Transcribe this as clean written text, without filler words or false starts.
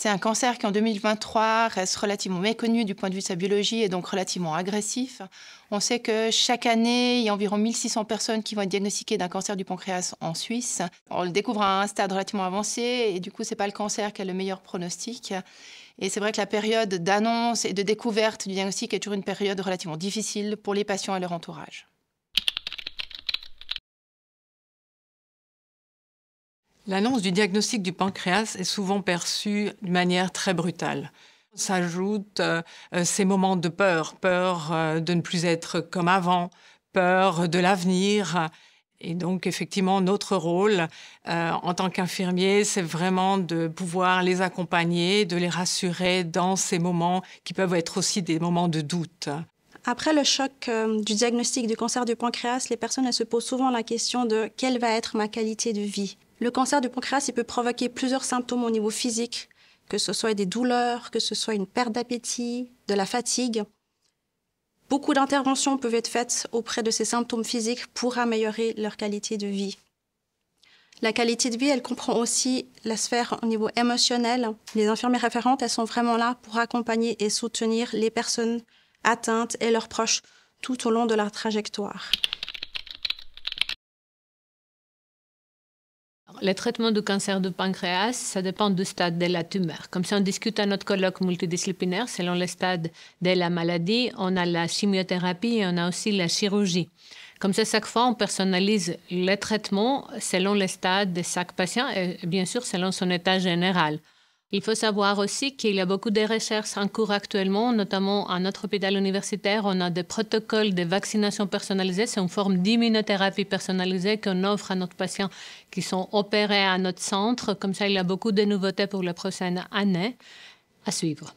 C'est un cancer qui, en 2023, reste relativement méconnu du point de vue de sa biologie et donc relativement agressif. On sait que chaque année, il y a environ 1600 personnes qui vont être diagnostiquées d'un cancer du pancréas en Suisse. On le découvre à un stade relativement avancé et du coup, ce n'est pas le cancer qui a le meilleur pronostic. Et c'est vrai que la période d'annonce et de découverte du diagnostic est toujours une période relativement difficile pour les patients et leur entourage. L'annonce du diagnostic du pancréas est souvent perçue de manière très brutale. S'ajoutent ces moments de peur, de ne plus être comme avant, peur de l'avenir. Et donc, effectivement, notre rôle en tant qu'infirmier, c'est vraiment de pouvoir les accompagner, de les rassurer dans ces moments qui peuvent être aussi des moments de doute. Après le choc du diagnostic du cancer du pancréas, les personnes elles se posent souvent la question de quelle va être ma qualité de vie. Le cancer du pancréas il peut provoquer plusieurs symptômes au niveau physique, que ce soit des douleurs, que ce soit une perte d'appétit, de la fatigue. Beaucoup d'interventions peuvent être faites auprès de ces symptômes physiques pour améliorer leur qualité de vie. La qualité de vie, elle comprend aussi la sphère au niveau émotionnel. Les infirmières référentes, elles sont vraiment là pour accompagner et soutenir les personnes atteintes et leurs proches tout au long de leur trajectoire. Le traitement du cancer du pancréas, ça dépend du stade de la tumeur. Comme ça, on discute à notre colloque multidisciplinaire, selon le stade de la maladie, on a la chimiothérapie et on a aussi la chirurgie. Comme ça, chaque fois, on personnalise le traitement selon le stade de chaque patient et bien sûr selon son état général. Il faut savoir aussi qu'il y a beaucoup de recherches en cours actuellement, notamment à notre hôpital universitaire. On a des protocoles de vaccination personnalisée. C'est une forme d'immunothérapie personnalisée qu'on offre à nos patients qui sont opérés à notre centre. Comme ça, il y a beaucoup de nouveautés pour les prochaines années à suivre.